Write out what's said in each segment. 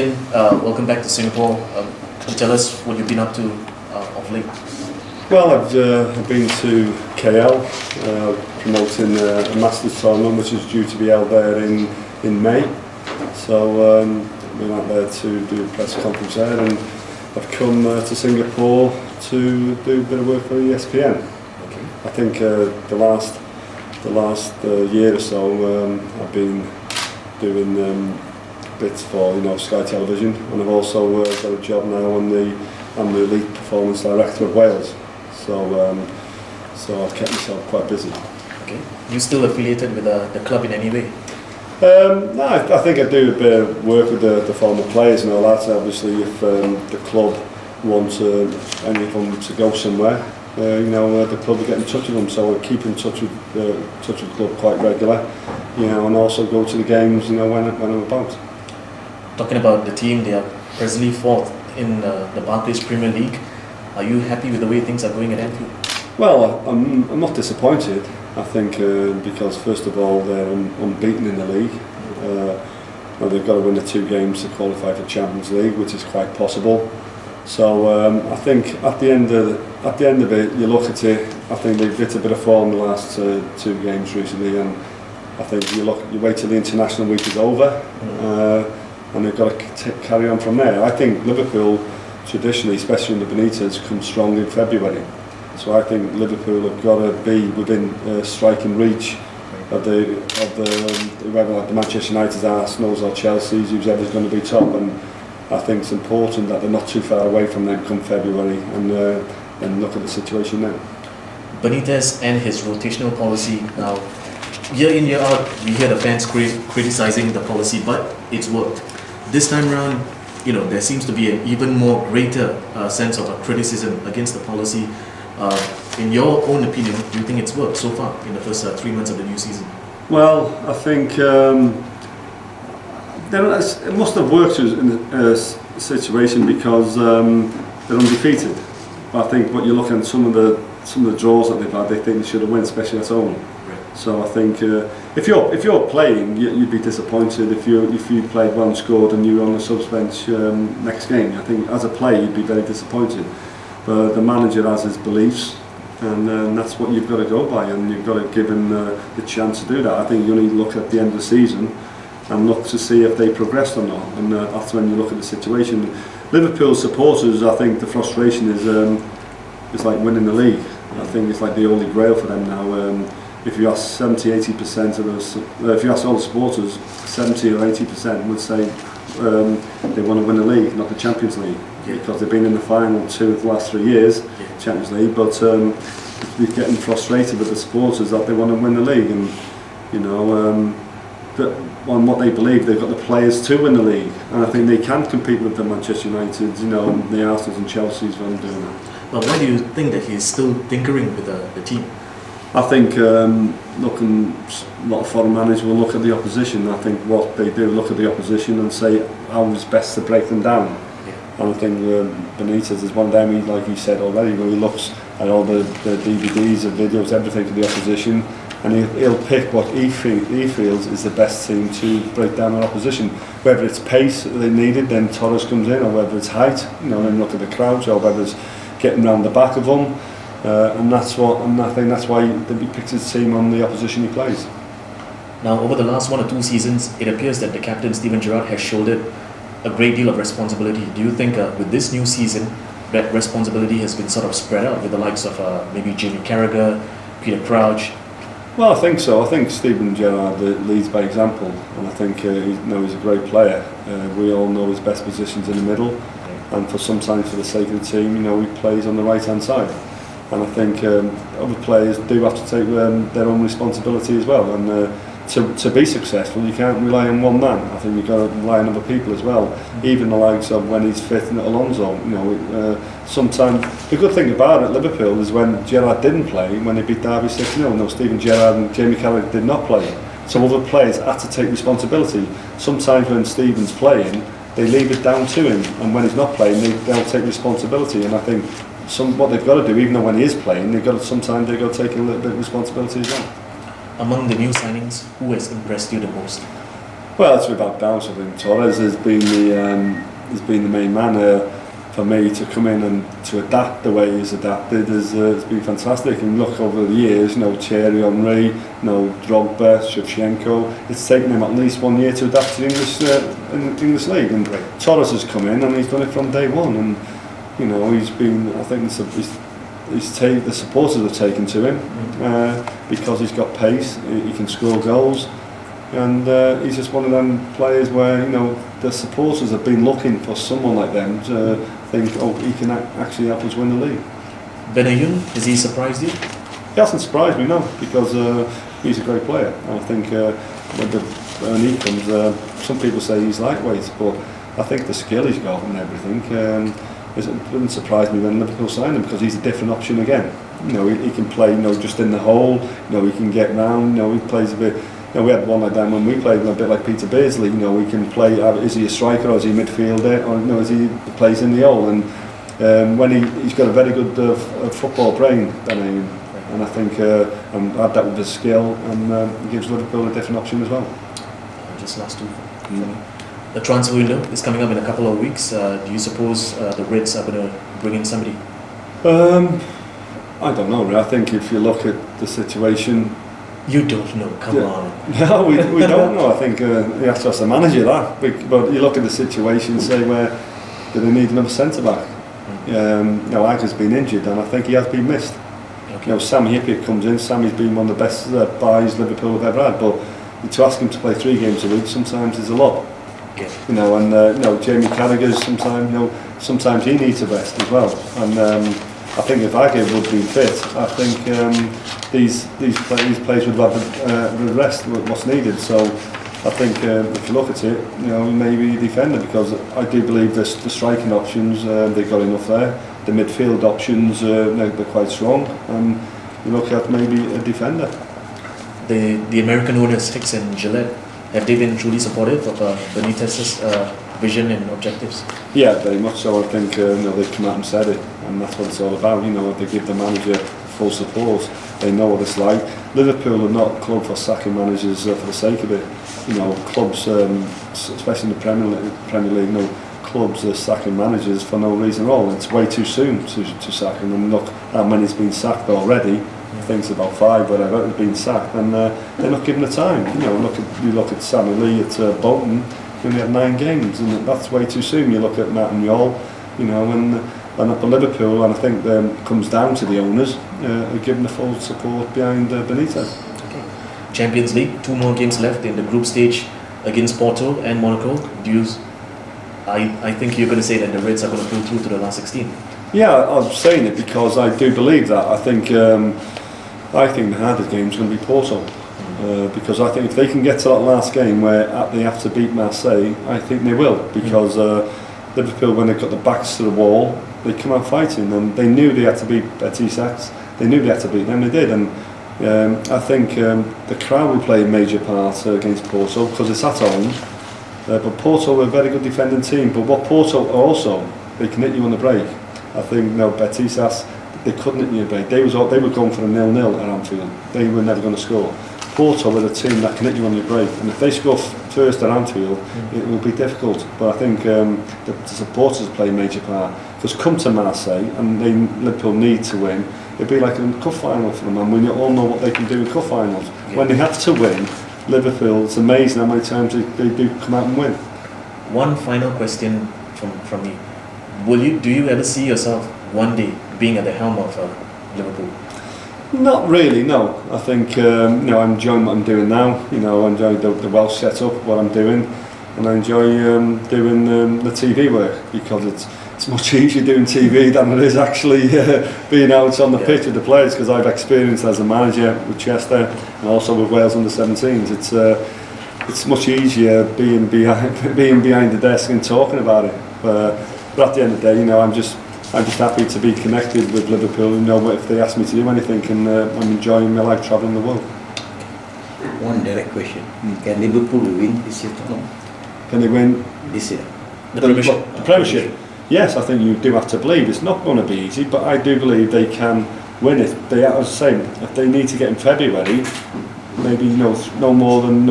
Ian, welcome back to Singapore. Could you tell us what you've been up to of late? Well, I've been to KL promoting a Masters tournament which is due to be held there in May. So we went out there to do a press conference there, and I've come to Singapore to do a bit of work for ESPN. Okay. I think the last year or so I've been doing bits for Sky Television, and I've also got a job now I'm the Elite Performance Director of Wales. So I've kept myself quite busy. Okay. You still affiliated with the club in any way? No, I think I do a bit of work with the former players and all that. Obviously, if the club want any of them to go somewhere, the club will get in touch with them. So I keep in touch with the club quite regular, and also go to the games, when I'm about. Talking about the team, they are presently fourth in the Barclays Premier League. Are you happy with the way things are going at Anfield? Well, I'm not disappointed. I think because first of all they're unbeaten in the league. They've got to win the 2 games to qualify for Champions League, which is quite possible. So I think at the end of it, you look at it. I think they've hit a bit of form the last 2 games recently, and I think you wait till the international week is over, and they've got to carry on from there. I think Liverpool traditionally, especially in the Benitez, come strong in February. So I think Liverpool have got to be within striking reach of whoever, like the Manchester United, Arsenal's or Chelsea's, whoever's going to be top. And I think it's important that they're not too far away from them come February, and look at the situation now. Benitez and his rotational policy now, year in, year out, we hear the fans criticizing the policy, but it's worked. This time around, there seems to be an even more greater sense of a criticism against the policy. In your own opinion, do you think it's worked so far in the first 3 months of the new season? Well, I think it must have worked in a situation because they're undefeated. But I think what you're looking at, some of the draws that they've had, they think they should have won, especially at home. Right. So I think if you're playing, you'd be disappointed if you played well and scored and you were on the subs bench next game. I think as a player you'd be very disappointed. But the manager has his beliefs, and that's what you've got to go by, and you've got to give him the chance to do that. I think you only look at the end of the season and look to see if they progressed or not, and that's when you look at the situation. Liverpool supporters, I think the frustration is like winning the league. I think it's like the holy grail for them now. If you ask 70-80% of those, if you ask all the supporters, 70 or 80% would say they want to win the league, not the Champions League. Yeah. Because they've been in the final 2 of the last 3 years, yeah. Champions League, but they're getting frustrated with the supporters that they want to win the league, and that on what they believe they've got the players to win the league, and I think they can compete with the Manchester United, the Arsenal and Chelsea's when doing that. Well, why do you think that he's still tinkering with the team? I think looking, a lot of foreign managers will look at the opposition. I think what they do, look at the opposition and say how is best to break them down. And I think Benitez is one of them, like he said already, where he looks at all the DVDs and videos, everything for the opposition, and he'll pick what he feels is the best team to break down an opposition. Whether it's pace that they needed, then Torres comes in, or whether it's height, then look at the crowds, or whether it's getting round the back of them, and I think that's why he picks his team on the opposition he plays. Now, over the last 1 or 2 seasons, it appears that the captain Steven Gerrard has shouldered a great deal of responsibility. Do you think with this new season that responsibility has been sort of spread out with the likes of maybe Jamie Carragher, Peter Crouch? Well, I think so. I think Steven Gerrard leads by example, and I think he's a great player. We all know his best positions in the middle, and for sometimes for the sake of the team, he plays on the right hand side. And I think other players do have to take their own responsibility as well. And to be successful, you can't rely on one man. I think you've got to rely on other people as well. Even the likes of when he's fit and Alonso. Sometimes the good thing about it, Liverpool, is when Gerrard didn't play, when they beat Derby 6-0. Steven Gerrard and Jamie Carragher did not play. So other players had to take responsibility. Sometimes when Steven's playing, they leave it down to him, and when he's not playing, they'll take responsibility. And I think what they've got to do, even though when he is playing, sometimes they've got to take a little bit of responsibility as well. Among the new signings, who has impressed you the most? Well, it's without doubt. I think Torres has been the main man for me to come in and to adapt the way he's adapted. It's been fantastic. And look over the years, Thierry Henry, Drogba, Shevchenko. It's taken him at least 1 year to adapt to the English league. And Torres has come in and he's done it from day one. And he's been. I think the supporters have taken to him because he's got pace. He can score goals. And he's just one of them players where the supporters have been looking for someone like them to think, he can actually help us win the league. Benayoun, has he surprised you? He hasn't surprised me, no, because he's a great player. And I think when he comes, some people say he's lightweight, but I think the skill he's got and everything, it wouldn't surprise me when Liverpool signed him, because he's a different option again. He can play, just in the hole. He can get round. He plays a bit. We had one like that when we played, a bit like Peter Beardsley. He can play. Is he a striker or is he a midfielder, or is he plays in the hole? And when he's got a very good football brain, and I think and add that with his skill, and gives Liverpool a different option as well. Just last two for me. The transfer window is coming up in a couple of weeks. Do you suppose the Reds are going to bring in somebody? I don't know. I think if you look at the situation. You don't know, come on. No, we don't know. I think you have to ask the manager that. But you look at the situation, say, where do they need another centre-back? Aga's been injured and I think he has been missed. Okay. Sam Hippitt comes in. Sammy's been one of the best buys Liverpool have ever had, but to ask him to play 3 games a week sometimes is a lot. Yeah. Jamie Carragher's sometimes he needs a rest as well. And I think if Ake would be fit, I think these players would have the rest what's needed. So I think if you look at it, maybe a defender, because I do believe the striking options they've got enough there. The midfield options they're quite strong, and you look at maybe a defender. The American owners, Hicks and Gillette, have they been truly supportive of Benitez's vision and objectives? Yeah, very much so. I think they've come out and said it, and that's what it's all about. They give the manager full support. They know what it's like. Liverpool are not a club for sacking managers for the sake of it. Clubs, especially in the Premier League, clubs are sacking managers for no reason at all. It's way too soon to sack them. And look how many's been sacked already. I think it's about 5, whatever, have been sacked, and they're not given the time. You look at Sammy Lee at Bolton. He only had 9 games, and that's way too soon. You look at Martin Yol, and up at Liverpool, and I think it comes down to the owners giving the full support behind Benitez. Okay. Champions League, 2 more games left in the group stage against Porto and Monaco. I think you're going to say that the Reds are going to pull through to the last 16. Yeah, I'm saying it because I do believe that. I think the hardest game is going to be Porto. Because I think if they can get to that last game where they have to beat Marseille, I think they will, because Liverpool, when they've got the backs to the wall, they come out fighting, and they knew they had to beat Betis. They knew they had to beat them, they did, and I think the crowd will play a major part against Porto because it's at home. But Porto are a very good defending team, but what Porto are also, they can hit you on the break. I think Betis, they couldn't hit you on the break. They were going for a 0-0 at Anfield. They were never going to score. Porto are a team that can hit you on your break, and if they score first at Anfield, it will be difficult. But I think the supporters play a major part, because come to Marseille and Liverpool need to win. It'd be like a cup final for them, and we all know what they can do in cup finals. Yeah. When they have to win, Liverpool, it's amazing how many times they do come out and win. One final question from me: do you ever see yourself one day being at the helm of Liverpool? Not really, no. I think I'm enjoying what I'm doing now. I enjoy the Welsh setup, what I'm doing, and I enjoy doing the TV work, because it's much easier doing TV than it is actually being out on the pitch with the players, because I've experienced as a manager with Chester and also with Wales under-17s. It's much easier being behind the desk and talking about it. But at the end of the day, I'm just happy to be connected with Liverpool. If they ask me to do anything, and I'm enjoying my life travelling the world. One direct question: Can Liverpool win this year? Can they win this year? The Premiership. The Premiership. Yes, I think you do have to believe. It's not going to be easy, but I do believe they can win it. They are the same. If they need to get in February, maybe no more than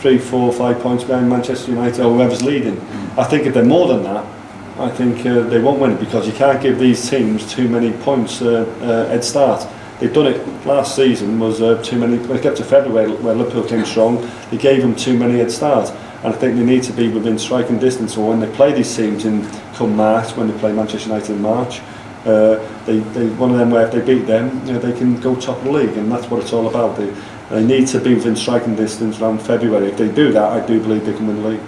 3, 4, 5 points behind Manchester United or whoever's leading. I think if they're more than that, I think they won't win it, because you can't give these teams too many points head start. They've done it last season, was too many. When it got to February where Liverpool came strong, they gave them too many head start. And I think they need to be within striking distance. So when they play these teams in come March, when they play Manchester United in March, they one of them where if they beat them, they can go top of the league, and that's what it's all about. They need to be within striking distance around February. If they do that, I do believe they can win the league.